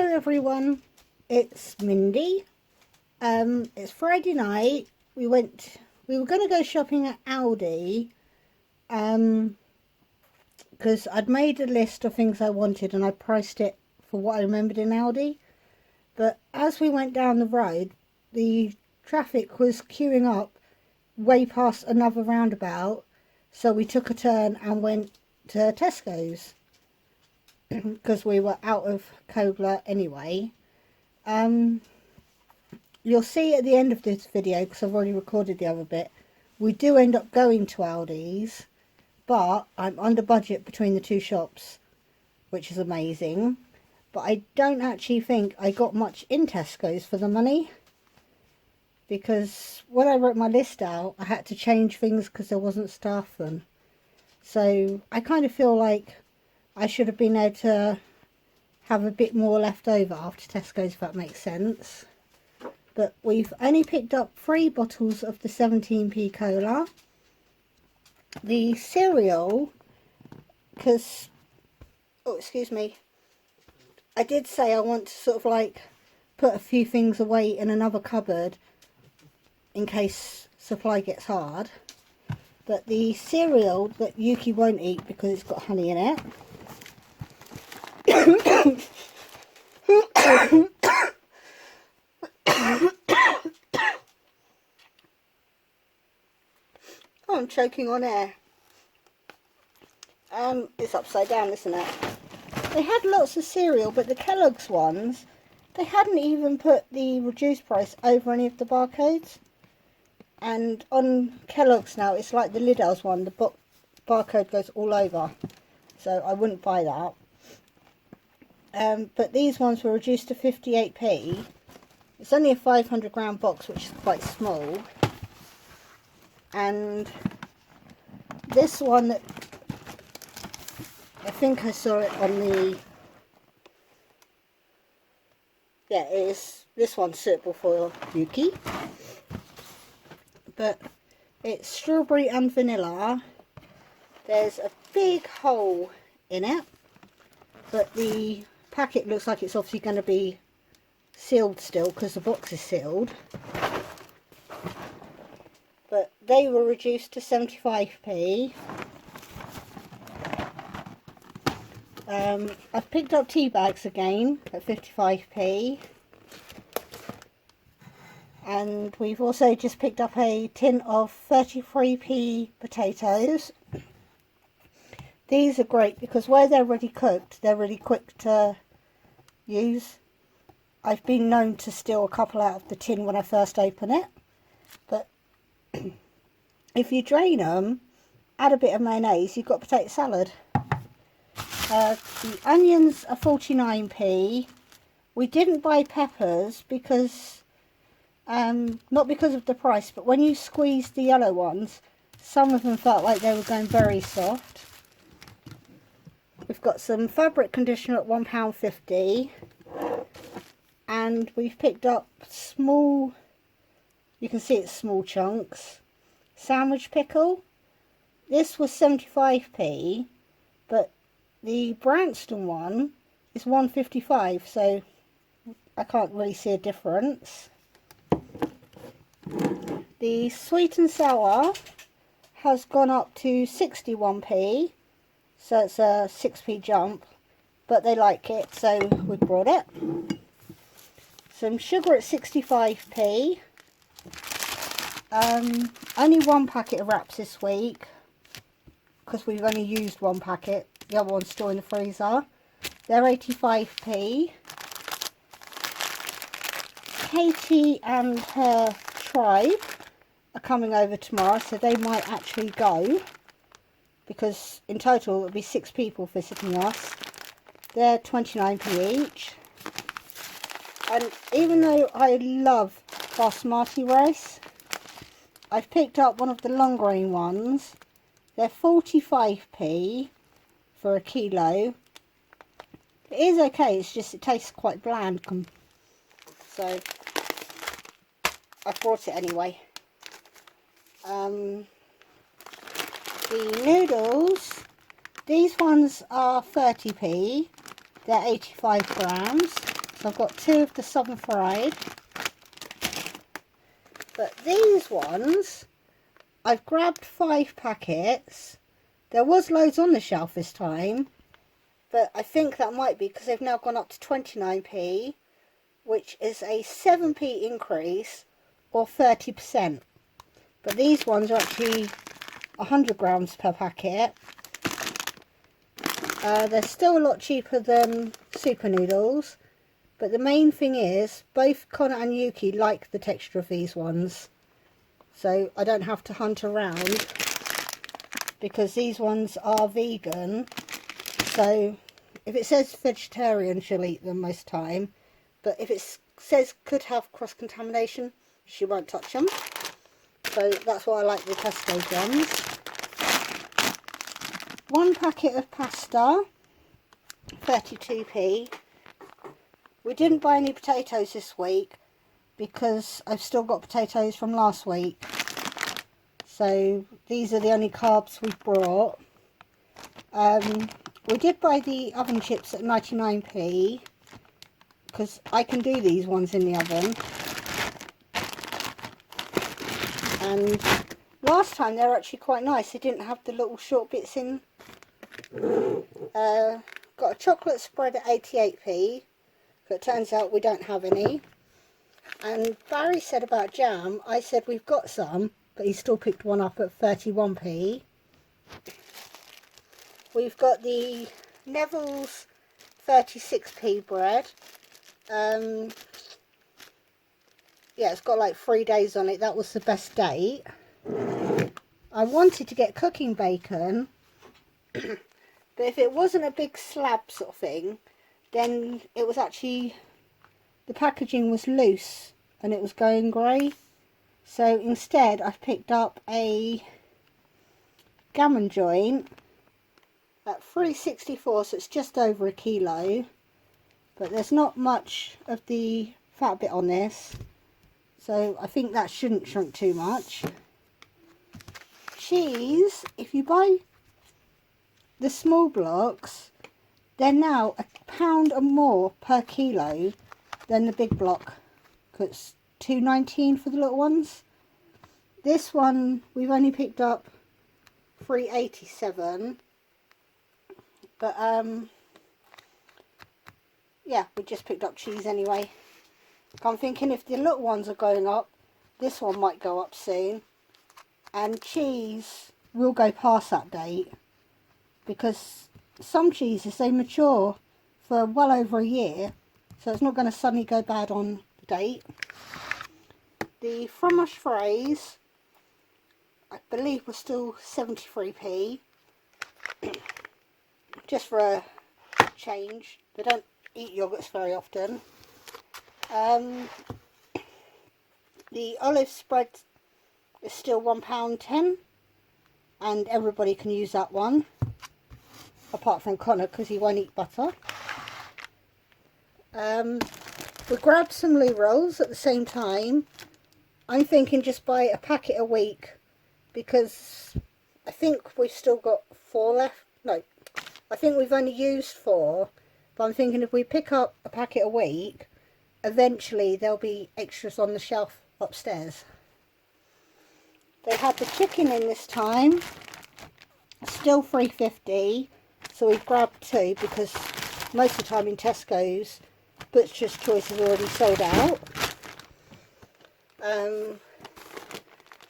Hello everyone, it's Mindy. It's Friday night. We were going to go shopping at Aldi because I'd made a list of things I wanted and I priced it for what I remembered in Aldi. But as we went down the road, the traffic was queuing up way past another roundabout, so we took a turn and went to Tesco's because we were out of Kogler anyway. You'll see at the end of this video, because I've already recorded the other bit, we do end up going to Aldi's, but I'm under budget between the two shops, which is amazing. But I don't actually think I got much in Tesco's for the money, because when I wrote my list out, I had to change things because there wasn't stuff, and so I kind of feel like I should have been able to have a bit more left over after Tesco's, if that makes sense. But we've only picked up 3 bottles of the 17p cola. The cereal, because, oh excuse me, I did say I want to sort of like put a few things away in another cupboard in case supply gets hard. But the cereal that Yuki won't eat because it's got honey in it. Oh, I'm choking on air. It's upside down, isn't it? They had lots of cereal, but the Kellogg's ones, they hadn't even put the reduced price over any of the barcodes. And on Kellogg's now, it's like the Lidl's one, the barcode goes all over. So I wouldn't buy that. But these ones were reduced to 58p. It's only a 500 gram box, which is quite small. And this one, I think I saw it on the, yeah, it is, this one's suitable for Yuki. But it's strawberry and vanilla. There's a big hole in it, but the packet looks like it's obviously going to be sealed still because the box is sealed. But they were reduced to 75p. I've picked up tea bags again at 55p. And we've also just picked up a tin of 33p potatoes. These are great because where they're already cooked, they're really quick to use. I've been known to steal a couple out of the tin when I first open it. But if you drain them, add a bit of mayonnaise, you've got potato salad. The onions are 49p. We didn't buy peppers because, not because of the price, but when you squeezed the yellow ones, some of them felt like they were going very soft. We've got some fabric conditioner at £1.50. And we've picked up small, you can see it's small chunks, sandwich pickle. This was 75p, but the Branston one is 1.55, so I can't really see a difference. The sweet and sour has gone up to 61p, so it's a 6p jump, but they like it, so we brought it. Some sugar at 65p. Only one packet of wraps this week because we've only used one packet. The other one's still in the freezer. They're 85p. Katie and her tribe are coming over tomorrow, so they might actually go because in total it'll be 6 people visiting us. They're 29p each. And even though I love basmati rice, I've picked up one of the long grain ones. They're 45p for a kilo. It is okay, it's just it tastes quite bland. So I brought it anyway. The noodles, these ones are 30p. They're 85 grams. So I've got 2 of the Southern Fried. But these ones, I've grabbed 5 packets. There was loads on the shelf this time, but I think that might be because they've now gone up to 29p, which is a 7p increase or 30%. But these ones are actually 100 grams per packet. They're still a lot cheaper than Super Noodles, but the main thing is both Connor and Yuki like the texture of these ones, so I don't have to hunt around, because these ones are vegan. So if it says vegetarian, she'll eat them most time, but if it says could have cross-contamination, she won't touch them. So that's why I like the Tesco ones. 1 packet of pasta, 32p. We didn't buy any potatoes this week because I've still got potatoes from last week. So these are the only carbs we've brought. We did buy the oven chips at 99p because I can do these ones in the oven. And last time they were actually quite nice. They didn't have the little short bits in. Got a chocolate spread at 88p, but it turns out we don't have any. And Barry said about jam, I said we've got some, but he still picked one up at 31p. We've got the Neville's 36p bread. Yeah, it's got like 3 days on it. That was the best date. I wanted to get cooking bacon, but if it wasn't a big slab sort of thing, then it was actually, the packaging was loose and it was going grey. So instead I've picked up a gammon joint at 364, so it's just over a kilo, but there's not much of the fat bit on this, so I think that shouldn't shrink too much. Cheese, if you buy the small blocks, they're now £1 or more per kilo than the big block, because it's £2.19 for the little ones. This one we've only picked up 3.87, but yeah, we just picked up cheese anyway. I'm thinking if the little ones are going up, this one might go up soon, and cheese will go past that date, because some cheeses, they mature for well over a year, so it's not going to suddenly go bad on the date. The fromage fraise, I believe, was still 73p, just for a change. They don't eat yogurts very often. The olive spread is still £1.10, and everybody can use that one, apart from Connor because he won't eat butter. We grabbed some loo rolls at the same time. I'm thinking just buy a packet a week, because I think we've still got 4 left. No, I think we've only used 4, but I'm thinking if we pick up a packet a week, eventually there'll be extras on the shelf upstairs. They had the chicken in this time, still $3.50, so we've grabbed 2 because most of the time in Tesco's, Butcher's Choice is already sold out.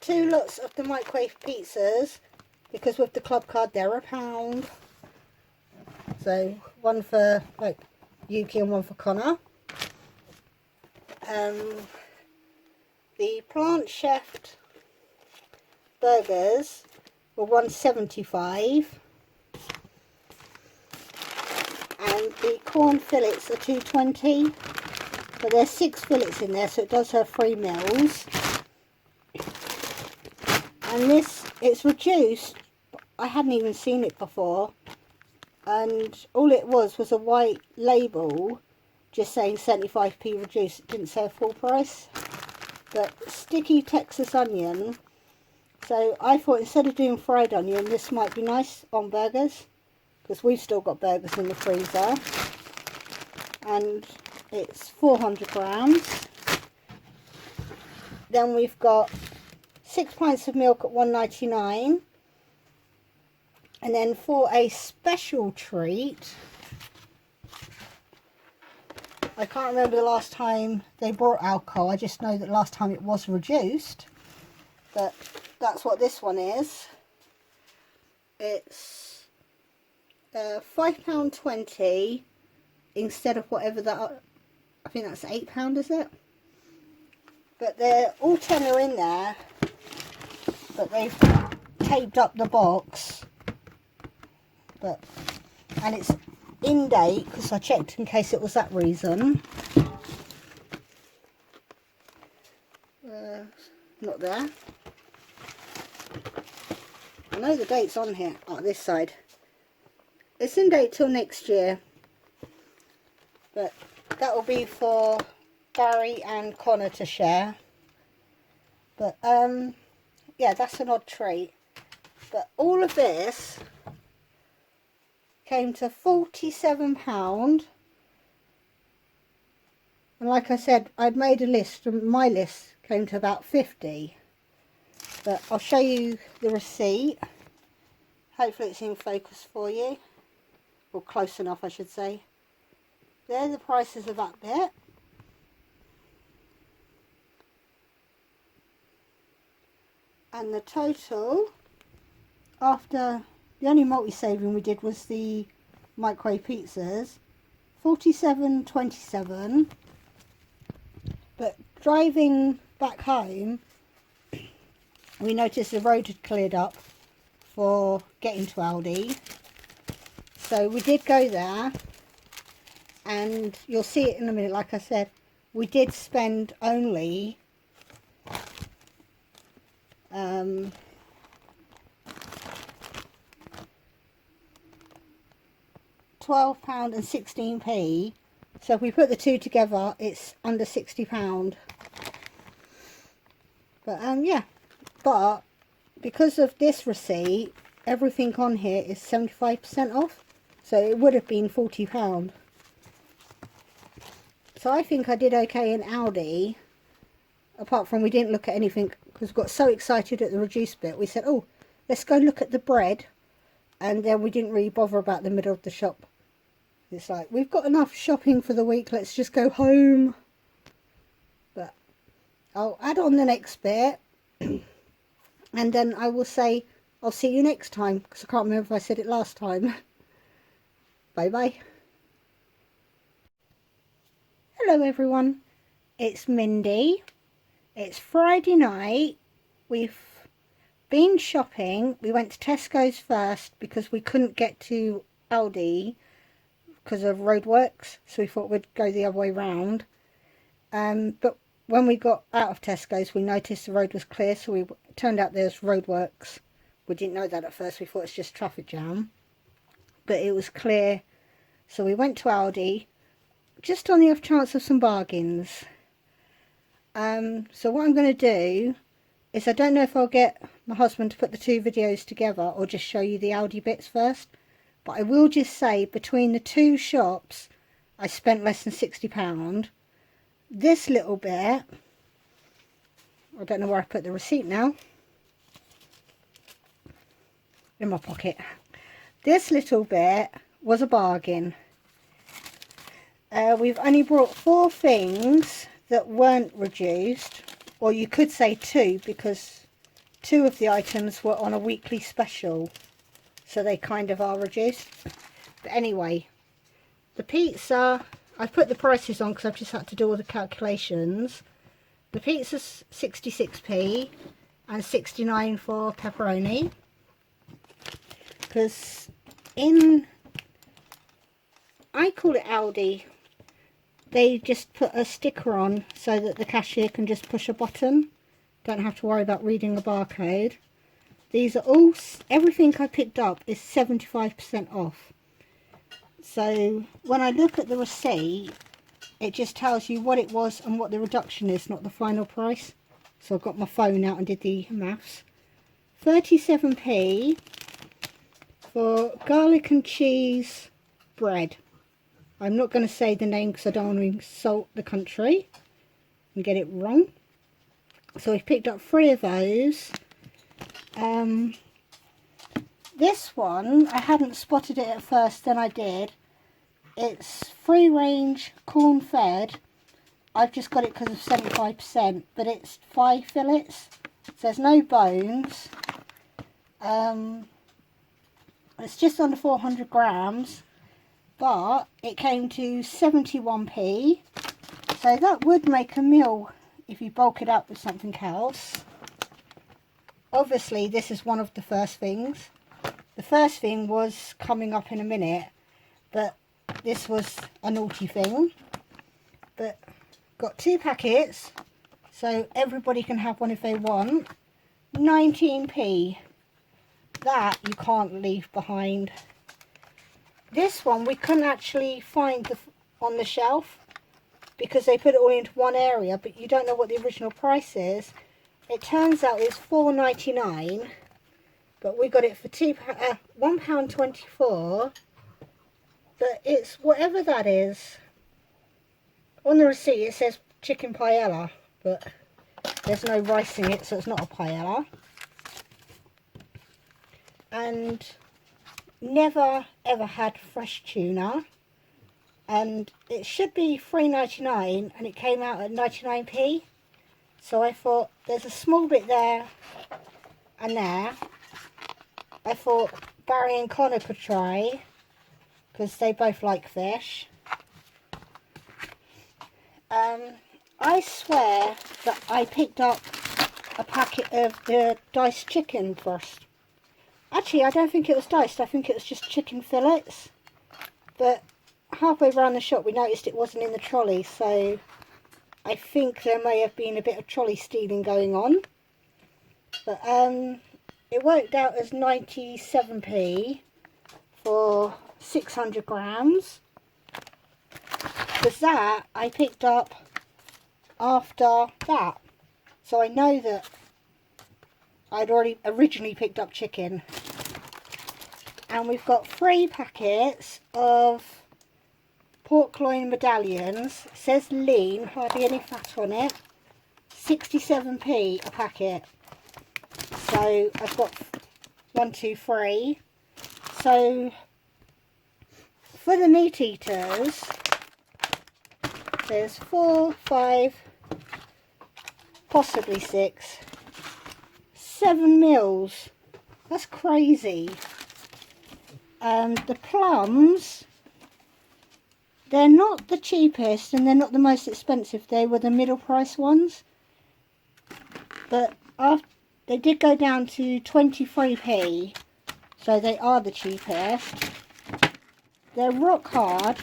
2 lots of the microwave pizzas, because with the club card they're £1. So one for like Yuki and one for Connor. The Plant Chef burgers were $1.75, and the corn fillets are $2.20, but there's 6 fillets in there, so it does have 3 meals. And this, it's reduced. I hadn't even seen it before, and all it was a white label just saying 75p reduced. It didn't say a full price. But sticky Texas onion, so I thought instead of doing fried onion, this might be nice on burgers, because we've still got burgers in the freezer. And it's 400 grams. Then we've got 6 pints of milk at £1.99. And then for a special treat, I can't remember the last time they brought alcohol. I just know that last time it was reduced. But that's what this one is. It's £5.20 instead of whatever that, I think that's £8, is it? But they're all tenner in there, but they've taped up the box. And it's in date because I checked in case it was that reason. Not there. I know the date's on here. Oh, this side. It's in date till next year. But that will be for Barry and Connor to share. But yeah, that's an odd treat. But all of this came to £47. And like I said, I'd made a list and my list came to about 50. But I'll show you the receipt. Hopefully it's in focus for you. Or close enough, I should say. There are the prices of that bit. And the total, after the only multi-saving we did was the microwave pizzas, £47.27. But driving back home, we noticed the road had cleared up for getting to Aldi. So we did go there, and you'll see it in a minute. Like I said, we did spend only £12.16. So if we put the two together, it's under £60. But yeah, but because of this receipt, everything on here is 75% off. So it would have been £40. So I think I did okay in Aldi, apart from we didn't look at anything because we got so excited at the reduced bit. We said, oh, let's go look at the bread, and then we didn't really bother about the middle of the shop. It's like, we've got enough shopping for the week, let's just go home. But I'll add on the next bit and then I will say I'll see you next time, because I can't remember if I said it last time. Bye bye. Hello everyone, it's Mindy. It's Friday night. We've been shopping. We went to Tesco's first because we couldn't get to Aldi because of roadworks, so we thought we'd go the other way round. But when we got out of Tesco's, we noticed the road was clear, so we turned out there's roadworks. We didn't know that at first. We thought it's just traffic jam, but it was clear. So we went to Aldi just on the off chance of some bargains. So what I'm going to do is, I don't know if I'll get my husband to put the two videos together or just show you the Aldi bits first. But I will just say, between the two shops, I spent less than £60. This little bit, I don't know where I put the receipt now. In my pocket. This little bit was a bargain. We've only brought 4 things that weren't reduced. Or you could say 2, because 2 of the items were on a weekly special. So they kind of are reduced. But anyway, the pizza, I've put the prices on because I've just had to do all the calculations. The pizza's 66p and 69 for pepperoni. Because I call it Aldi, they just put a sticker on so that the cashier can just push a button. Don't have to worry about reading the barcode. These are all, everything I picked up is 75% off. So when I look at the receipt, it just tells you what it was and what the reduction is, not the final price. So I've got my phone out and did the maths. 37p for garlic and cheese bread. I'm not going to say the name because I don't want to insult the country and get it wrong. So we picked up 3 of those. This one, I hadn't spotted it at first, then I did. It's free range corn fed. I've just got it because of 75%, but it's 5 fillets. So there's no bones. It's just under 400 grams, but it came to 71p. So that would make a meal if you bulk it up with something else. Obviously, this is one of the first things. The first thing was coming up in a minute, but this was a naughty thing. But got 2 packets, so everybody can have one if they want. 19p. That you can't leave behind. This one we couldn't actually find on the shelf because they put it all into one area, but you don't know what the original price is. It turns out it's £4.99, but we got it for £1.24. But it's whatever that is. On the receipt it says chicken paella, but there's no rice in it, so it's not a paella. And never ever had fresh tuna, and it should be £3.99 and it came out at 99p. So I thought there's a small bit there and there. I thought Barry and Connor could try because they both like fish. I swear that I picked up a packet of the diced chicken breast. Actually, I don't think it was diced, I think it was just chicken fillets. But halfway around the shop we noticed it wasn't in the trolley, so I think there may have been a bit of trolley stealing going on. But it worked out as 97p for 600 grams. Because that I picked up after that. So I know that I'd already originally picked up chicken. And we've got 3 packets of pork loin medallions. It says lean, hardly any fat on it. 67p a packet. So I've got 1, 2, 3. So for the meat eaters, there's 4, 5, possibly 6, 7 meals. That's crazy. And the plums, they're not the cheapest and they're not the most expensive. They were the middle price ones. But they did go down to 23p. So they are the cheapest. They're rock hard.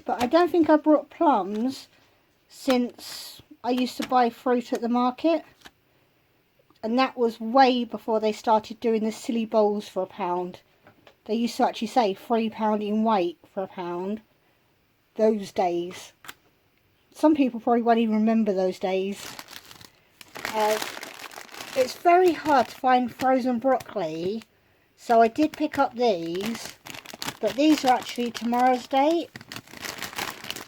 But I don't think I brought plums since I used to buy fruit at the market. And that was way before they started doing the silly bowls for £1. They used to actually say £3 in weight for £1. Those days. Some people probably won't even remember those days. It's very hard to find frozen broccoli. So I did pick up these. But these are actually tomorrow's date.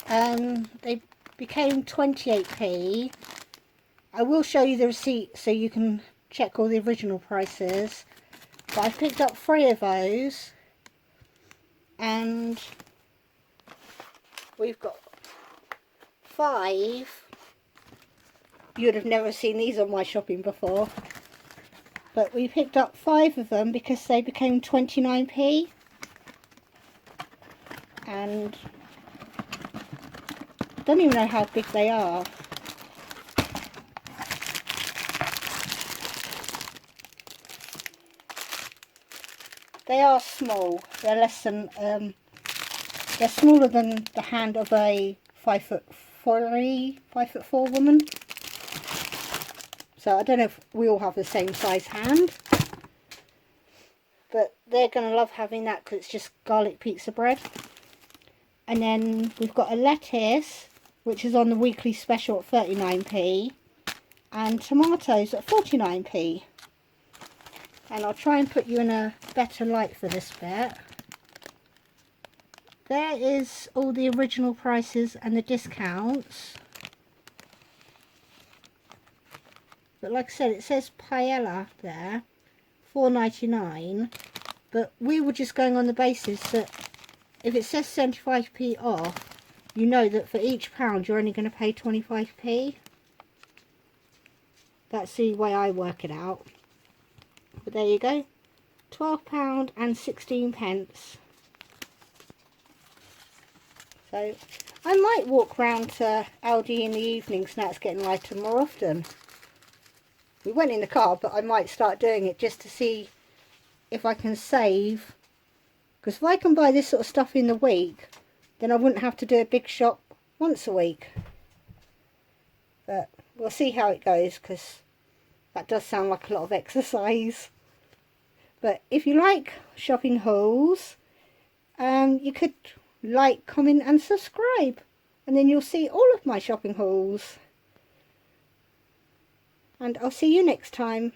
They became 28p. I will show you the receipt so you can check all the original prices. But I picked up 3 of those. And we've got 5. You'd have never seen these on my shopping before. But we picked up 5 of them because they became 29p. And I don't even know how big they are. They are small. They're less than, they're smaller than the hand of a 5'4", 5'4" woman. So I don't know if we all have the same size hand. But they're going to love having that because it's just garlic pizza bread. And then we've got a lettuce, which is on the weekly special at 39p. And tomatoes at 49p. And I'll try and put you in a better light for this bit. there is all the original prices and the discounts. But like I said, it says paella there, $4.99. But we were just going on the basis that if it says 75p off, you know that for each pound you're only going to pay 25p. That's the way I work it out. But there you go, £12 and 16 pence. So I might walk round to Aldi in the evenings now it's getting lighter more often. We went in the car, but I might start doing it just to see if I can save. Because if I can buy this sort of stuff in the week, then I wouldn't have to do a big shop once a week. But we'll see how it goes, because that does sound like a lot of exercise. But if you like shopping hauls, you could like, comment and subscribe, and then you'll see all of my shopping hauls. And I'll see you next time.